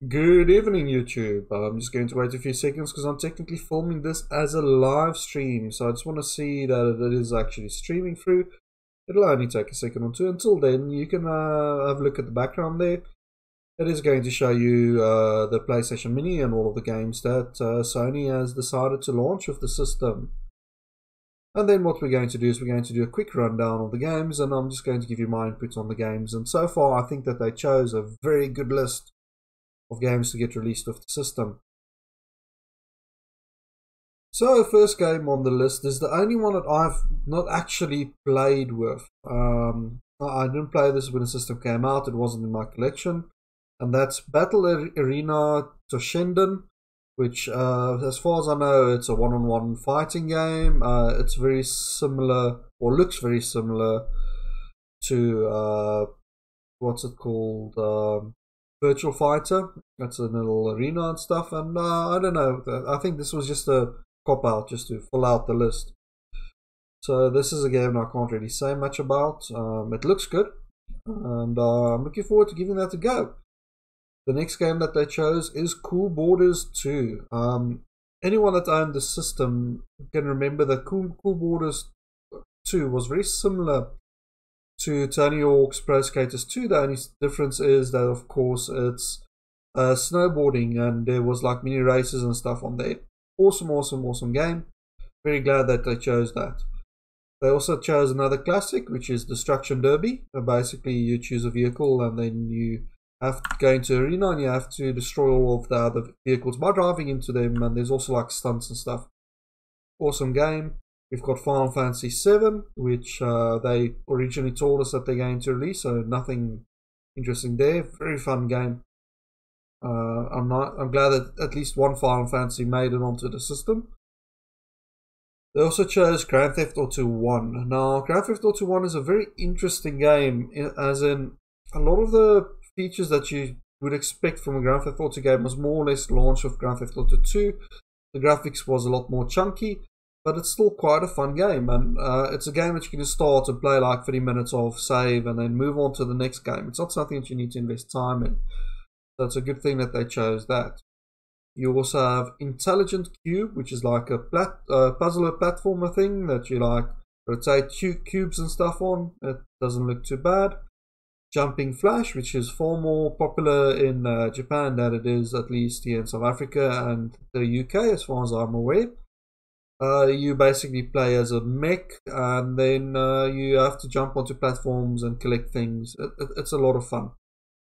Good evening, YouTube. I'm just going to wait a few seconds because I'm technically filming this as a live stream. So I just want to see that it is actually streaming through. It'll only take a second or two. Until then, you can have a look at the background there. It is going to show you the PlayStation Mini and all of the games that Sony has decided to launch with the system. And then what we're going to do is we're going to do a quick rundown of the games, and I'm just going to give you my input on the games. And so far, I think that they chose a very good list of games to get released with the system. So first game on the list is the only one that I've not actually played with. I didn't play this when the system came out, it wasn't in my collection. And that's Battle Arena Toshinden, which as far as I know, it's a one-on-one fighting game. It's very similar, or looks very similar to, what's it called? Virtual Fighter. That's a little arena and stuff, and I don't know, I think this was just a cop out just to fill out the list. So this is a game I can't really say much about. It looks good, and I'm looking forward to giving that a go. The next game that they chose is Cool Borders 2. Anyone that owned the system can remember that Cool Borders 2 was very similar to Tony Hawk's Pro Skaters 2. The only difference is that, of course, it's snowboarding, and there was like mini races and stuff on there. Awesome game. Very glad that they chose that. They also chose another classic, which is Destruction Derby. Basically, you choose a vehicle and then you have to go into an arena and you have to destroy all of the other vehicles by driving into them, and there's also like stunts and stuff. Awesome game. We've got Final Fantasy VII, which they originally told us that they're going to release, so nothing interesting there. Very fun game. I'm glad that at least one Final Fantasy made it onto the system. They also chose Grand Theft Auto 1. Now, Grand Theft Auto 1 is a very interesting game, as in a lot of the features that you would expect from a Grand Theft Auto game was more or less launched with Grand Theft Auto 2. The graphics was a lot more chunky, but it's still quite a fun game, and it's a game that you can just start and play like 30 minutes of, save, and then move on to the next game. It's not something that you need to invest time in. So it's a good thing that they chose that. You also have Intelligent Cube, which is like a puzzler platformer thing that you like rotate cubes and stuff on. It doesn't look too bad. Jumping Flash, which is far more popular in Japan than it is at least here in South Africa and the UK, as far as I'm aware. You basically play as a mech, and then you have to jump onto platforms and collect things. It's a lot of fun.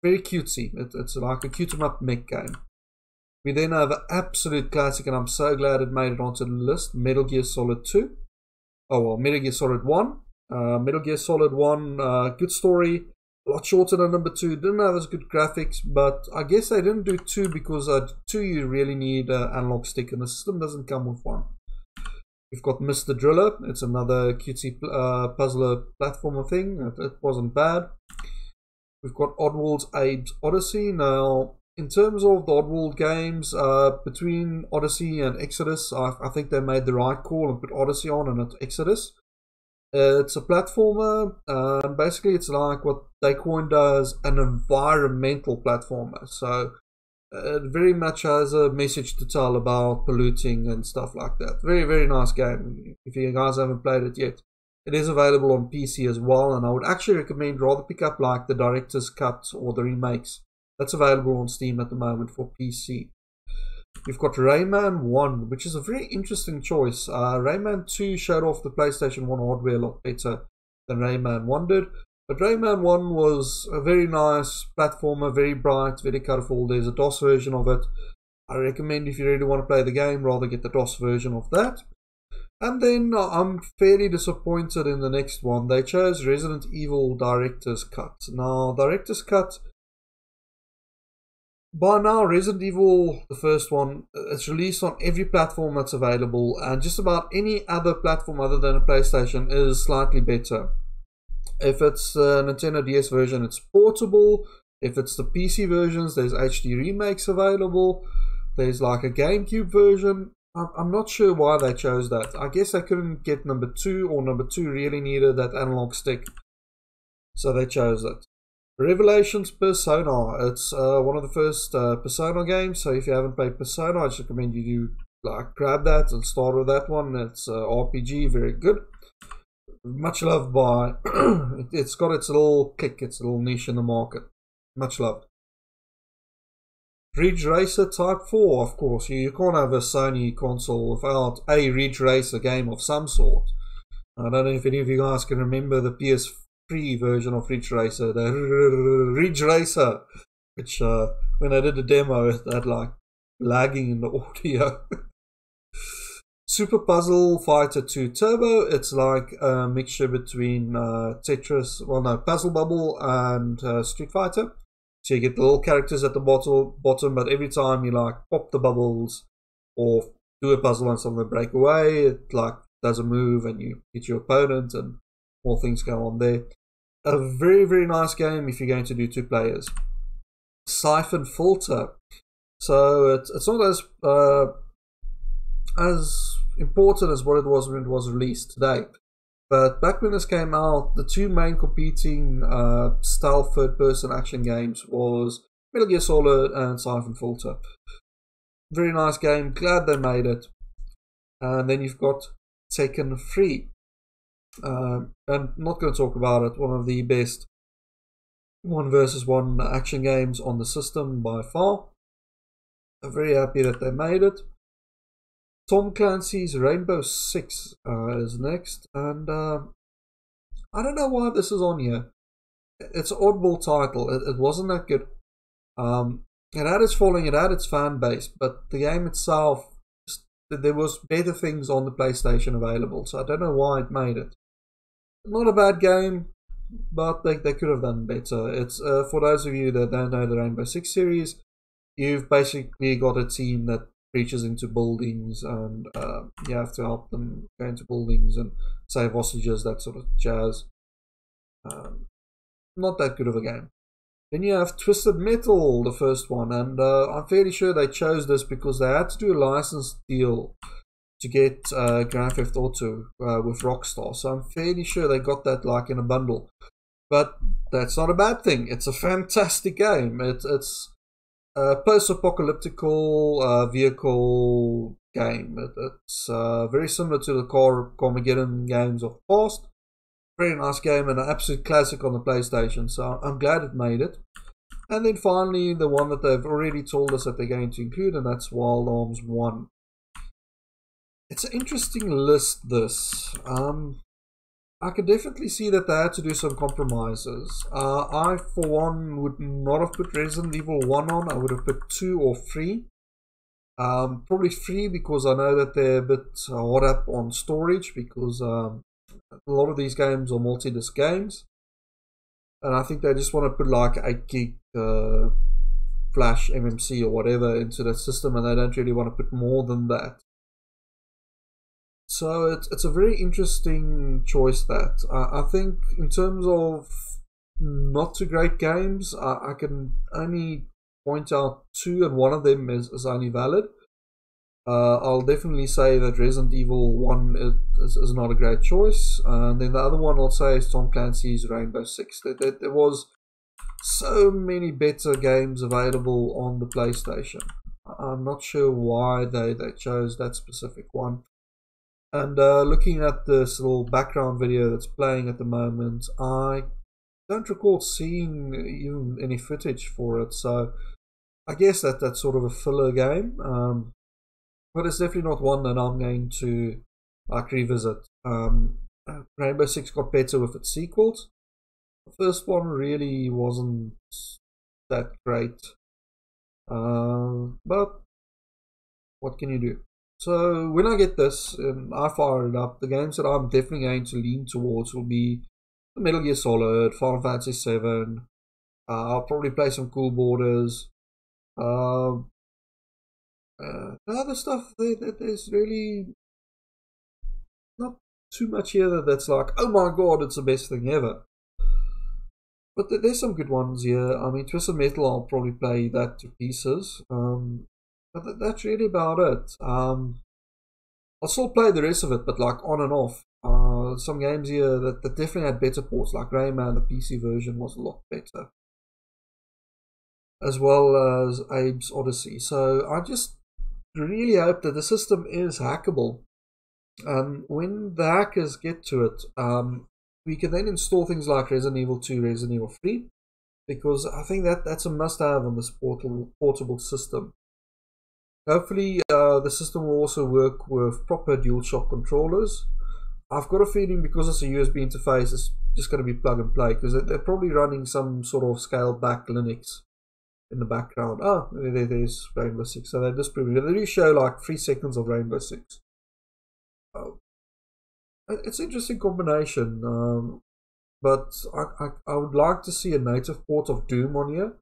Very cutesy. It's like a cute-em-up mech game. We then have an absolute classic, and I'm so glad it made it onto the list, Metal Gear Solid 2. Oh well, Metal Gear Solid 1. Metal Gear Solid 1, good story. A lot shorter than number 2. Didn't have as good graphics, but I guess they didn't do 2 because 2 you really need an analog stick, and the system doesn't come with one. We've got Mr. Driller. It's another cutesy puzzler platformer thing. It wasn't bad. We've got Oddworld's Abe's Odyssey. Now, in terms of the Oddworld games, between Odyssey and Exodus, I think they made the right call and put Odyssey on and not Exodus. It's a platformer, and basically it's like what they coined as an environmental platformer. So it very much has a message to tell about polluting and stuff like that. Very nice game. If you guys haven't played it yet, it is available on PC as well, and I would actually recommend rather pick up like the director's cut or the remakes. That's available on Steam at the moment for PC. We've got Rayman 1, which is a very interesting choice. Rayman 2 showed off the PlayStation 1 hardware a lot better than Rayman 1 did. But Rayman 1 was a very nice platformer, very bright, very colourful. There's a DOS version of it. I recommend if you really want to play the game, rather get the DOS version of that. And then I'm fairly disappointed in the next one. They chose Resident Evil Director's Cut. Now, Director's Cut, by now, Resident Evil, the first one, it's released on every platform that's available, and just about any other platform other than a PlayStation is slightly better. If it's a Nintendo DS version, it's portable. If it's the PC versions, there's HD remakes available. There's like a GameCube version. I'm not sure why they chose that. I guess they couldn't get number 2, or number 2 really needed that analog stick, so they chose it. Revelations Persona. It's one of the first Persona games. So if you haven't played Persona, I just recommend you do like grab that and start with that one. It's RPG, very good. Much loved by. It's got its little kick, its little niche in the market. Much loved. Ridge Racer Type 4, of course. You can't have a Sony console without a Ridge Racer game of some sort. I don't know if any of you guys can remember the PS3 version of Ridge Racer, the Ridge Racer, which when I did the demo, it had like lagging in the audio. Super Puzzle Fighter 2 Turbo. It's like a mixture between Puzzle Bubble and Street Fighter. So you get the little characters at the bottom, but every time you like pop the bubbles or do a puzzle and something break away, it like does a move and you hit your opponent and more things go on there. A very, very nice game if you're going to do 2 players. Siphon Filter. So it's not as important as what it was when it was released today. But back when this came out, the 2 main competing stealth third-person action games was Metal Gear Solid and Siphon Filter. Very nice game, glad they made it. And then you've got Tekken 3. And not going to talk about it, one of the best 1 versus 1 action games on the system by far. I'm very happy that they made it. Tom Clancy's Rainbow Six is next, and I don't know why this is on here. It's an oddball title. It wasn't that good. It had its following, it had its fan base, but the game itself, there was better things on the PlayStation available, so I don't know why it made it. Not a bad game, but they could have done better. It's for those of you that don't know the Rainbow Six series, you've basically got a team that breaches into buildings and you have to help them go into buildings and save hostages, that sort of jazz. Not that good of a game. Then you have Twisted Metal, the first one, and I'm fairly sure they chose this because they had to do a license deal to get Grand Theft Auto with Rockstar, so I'm fairly sure they got that like in a bundle. But that's not a bad thing. It's a fantastic game. It's post-apocalyptical vehicle game. It's very similar to the Carmageddon games of the past. Very nice game and an absolute classic on the PlayStation, so I'm glad it made it. And then finally, the one that they've already told us that they're going to include, and that's Wild Arms 1. It's an interesting list, this. I can definitely see that they had to do some compromises. I, for one, would not have put Resident Evil 1 on. I would have put 2 or 3. Probably 3 because I know that they're a bit hot up on storage because a lot of these games are multi-disc games. And I think they just want to put like 8 gig flash MMC or whatever into the system, and they don't really want to put more than that. So it's a very interesting choice that. I think in terms of not too great games, I can only point out 2 and one of them is only valid. I'll definitely say that Resident Evil 1 is not a great choice. And then the other one I'll say is Tom Clancy's Rainbow Six. There was so many better games available on the PlayStation. I'm not sure why they chose that specific one. And looking at this little background video that's playing at the moment, I don't recall seeing even any footage for it, so I guess that's sort of a filler game. But it's definitely not one that I'm going to like revisit. Rainbow Six got better with its sequels. The first one really wasn't that great. But what can you do? So when I get this and I fire it up, the games that I'm definitely going to lean towards will be Metal Gear Solid, Final Fantasy 7. I'll probably play some Cool Borders. Other stuff, there's really not too much here that's like, oh my god, it's the best thing ever. But there's some good ones here. I mean, Twisted Metal, I'll probably play that to pieces. But that's really about it. I'll still play the rest of it, but like on and off. Some games here that definitely had better ports, like Rayman, the PC version was a lot better. as well as Abe's Odyssey. So I just really hope that the system is hackable. When the hackers get to it, we can then install things like Resident Evil 2, Resident Evil 3, because I think that's a must-have on this portable system. Hopefully, the system will also work with proper DualShock controllers. I've got a feeling because it's a USB interface, it's just going to be plug and play, because they're probably running some sort of scaled back Linux in the background. Oh, there's Rainbow Six. So they just they do show like 3 seconds of Rainbow Six. It's an interesting combination, but I would like to see a native port of Doom on here.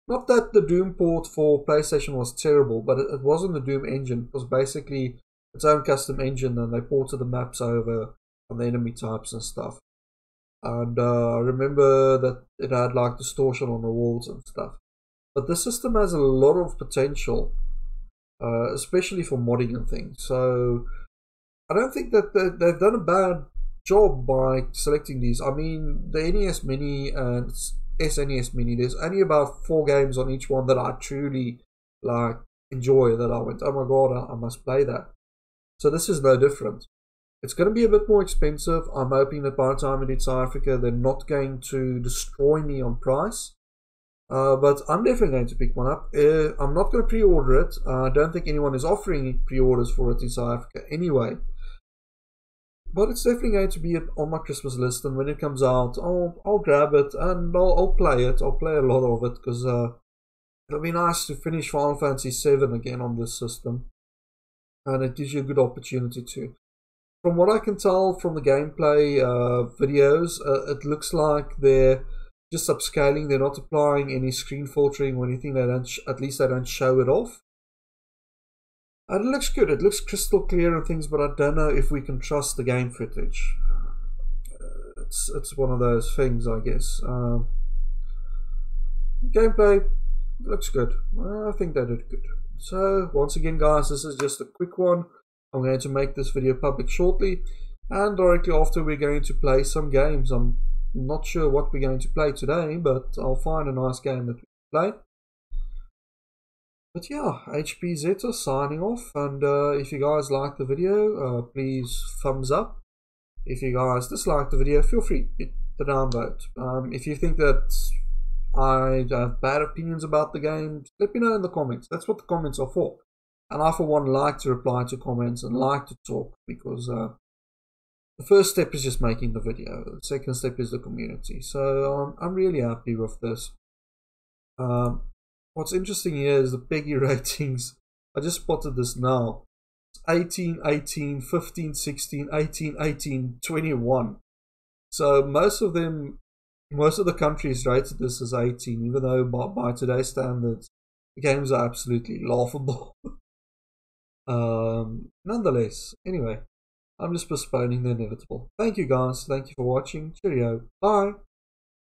Not that the Doom port for PlayStation was terrible, but it wasn't the Doom engine. It was basically its own custom engine, and they ported the maps over and the enemy types and stuff. And I remember that it had like distortion on the walls and stuff. But the system has a lot of potential, especially for modding and things. So I don't think that they've done a bad job by selecting these. I mean, the NES Mini and SNES Mini, there's only about 4 games on each one that I truly like enjoy, that I went, oh my god, I must play that. So this is no different. It's going to be a bit more expensive. I'm hoping that by the time it hits South Africa, they're not going to destroy me on price. But I'm definitely going to pick one up. I'm not going to pre-order it. I don't think anyone is offering pre-orders for it in South Africa anyway. But it's definitely going to be on my Christmas list, and when it comes out, I'll grab it and I'll play it. I'll play a lot of it, because it'll be nice to finish Final Fantasy VII again on this system, and it gives you a good opportunity to. From what I can tell from the gameplay videos, it looks like they're just upscaling. They're not applying any screen filtering or anything. They don't. At least they don't show it off. And it looks good. It looks crystal clear and things, but I don't know if we can trust the game footage. It's one of those things, I guess. Gameplay looks good. I think they did good. So once again, guys, this is just a quick one. I'm going to make this video public shortly, and directly after we're going to play some games. I'm not sure what we're going to play today, but I'll find a nice game that we can play. But yeah, HP Zeta signing off, and if you guys like the video, please thumbs up. If you guys dislike the video, feel free to hit the down vote. If you think that I have bad opinions about the game, let me know in the comments. That's what the comments are for. And I, for one, like to reply to comments and like to talk, because the first step is just making the video. The second step is the community. So I'm really happy with this. What's interesting here is the PEGI ratings. I just spotted this now. It's 18, 18, 15, 16, 18, 18, 21. So most of the countries rated this as 18, even though by today's standards, the games are absolutely laughable. Nonetheless, anyway, I'm just postponing the inevitable. Thank you guys. Thank you for watching. Cheerio. Bye.